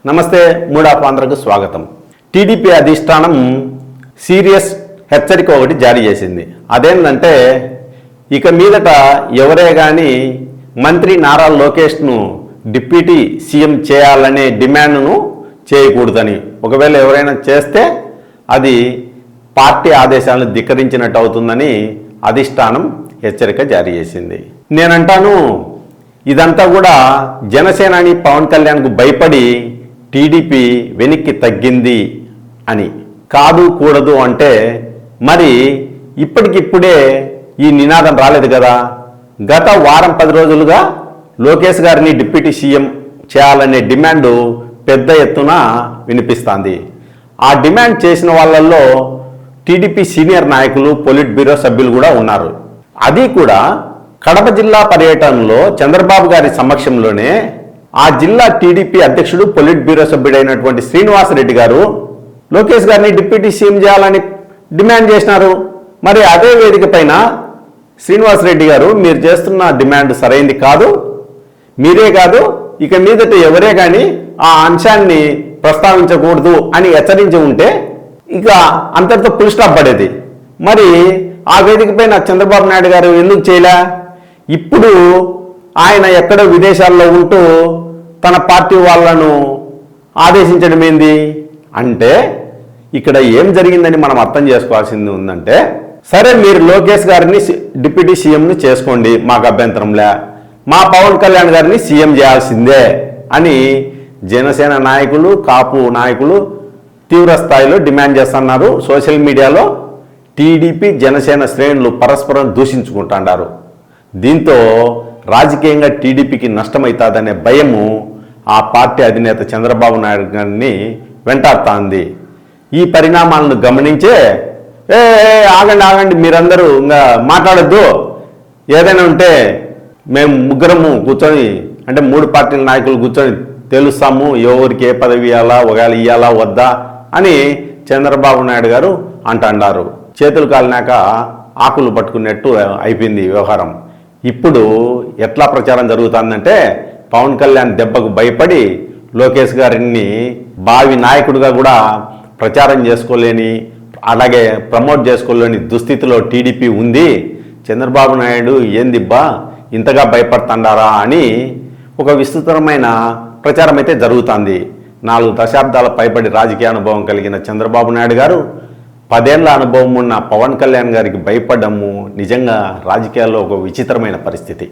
నమస్తే మూడాప్ ఆంధ్రకు స్వాగతం. టీడీపీ అధిష్టానం సీరియస్ హెచ్చరిక ఒకటి జారీ చేసింది. అదేంటంటే ఇక మీదట ఎవరే కానీ మంత్రి నారా లోకేష్ను డిప్యూటీ సీఎం చేయాలనే డిమాండ్ను చేయకూడదని, ఒకవేళ ఎవరైనా చేస్తే అది పార్టీ ఆదేశాలను ధిక్కరించినట్టు అవుతుందని అధిష్టానం హెచ్చరిక జారీ చేసింది. నేనంటాను ఇదంతా కూడా జనసేనాని పవన్ కళ్యాణ్కు భయపడి టీడీపీ వెనక్కి తగ్గింది అని. కాదు కూడదు అంటే మరి ఇప్పటికిప్పుడే ఈ నినాదం రాలేదు కదా. గత వారం 10 రోజులుగా లోకేష్ గారిని డిప్యూటీ సీఎం చేయాలనే డిమాండ్ పెద్ద ఎత్తున వినిపిస్తోంది. ఆ డిమాండ్ చేసిన వాళ్ళల్లో టీడీపీ సీనియర్ నాయకులు, పొలిట్ బ్యూరో సభ్యులు కూడా ఉన్నారు. అది కూడా కడప జిల్లా పర్యటనలో చంద్రబాబు గారి సమక్షంలోనే ఆ జిల్లా టీడీపీ అధ్యక్షుడు, పొలిట్ బ్యూరో సభ్యుడైనటువంటి శ్రీనివాసరెడ్డి గారు లోకేష్ గారిని డిప్యూటీ సీఎం చేయాలని డిమాండ్ చేసినారు. మరి అదే వేదిక పైన శ్రీనివాసరెడ్డి గారు మీరు చేస్తున్న డిమాండ్ సరైంది కాదు, మీరే కాదు ఇక మీదట ఎవరే కానీ ఆ అంశాన్ని ప్రస్తావించకూడదు అని హెచ్చరించి ఉంటే ఇక అంతటితో ఫుల్ స్టాప్ పడేది. మరి ఆ వేదిక పైన చంద్రబాబు నాయుడు గారు ఎందుకు చేయలే? ఇప్పుడు ఆయన ఎక్కడో విదేశాల్లో ఉంటూ తన పార్టీ వాళ్ళను ఆదేశించడం ఏంది అంటే ఇక్కడ ఏం జరిగిందని మనం అర్థం చేసుకోవాల్సింది ఉందంటే, సరే మీరు లోకేష్ గారిని డిప్యూటీ సీఎంని చేసుకోండి, మాకు అభ్యంతరంలే, మా పవన్ కళ్యాణ్ గారిని సీఎం చేయాల్సిందే అని జనసేన నాయకులు, కాపు నాయకులు తీవ్ర స్థాయిలో డిమాండ్ చేస్తున్నారు. సోషల్ మీడియాలో టీడీపీ జనసేన శ్రేణులు పరస్పరం దూషించుకుంటున్నారు. దీంతో రాజకీయంగా టీడీపీకి నష్టమవుతుందనే భయము ఆ పార్టీ అధినేత చంద్రబాబు నాయుడు గారిని వెంటాడుతోంది. ఈ పరిణామాలను గమనించే ఆగండి మీరందరూ ఇంకా మాట్లాడద్దు, ఏదైనా ఉంటే మేము ముగ్గురము కూర్చొని అంటే 3 పార్టీల నాయకులు కూర్చొని తెలుస్తాము ఎవరికి ఏ పదవి ఇవ్వాలా, ఒకవేళ ఇవ్వాలా వద్దా అని చంద్రబాబు నాయుడు గారు అంటున్నారు. చేతులు కాలినాక ఆకులు పట్టుకున్నట్టు అయిపోయింది వ్యవహారం. ఇప్పుడు ఎట్లా ప్రచారం జరుగుతుందంటే పవన్ కళ్యాణ్ దెబ్బకు భయపడి లోకేష్ గారిని భావి నాయకుడిగా కూడా ప్రచారం చేసుకోలేని, అలాగే ప్రమోట్ చేసుకోలేని దుస్థితిలో టీడీపీ ఉంది. చంద్రబాబు నాయుడు ఏందిబ్బా ఇంతగా భయపడుతుండారా అని ఒక విస్తృతమైన ప్రచారం అయితే జరుగుతుంది. 4 దశాబ్దాల పైబడి రాజకీయ అనుభవం కలిగిన చంద్రబాబు నాయుడు గారు 10 ఏళ్ల అనుభవం ఉన్న పవన్ కళ్యాణ్ గారికి భయపడము నిజంగా రాజకీయాల్లో ఒక విచిత్రమైన పరిస్థితి.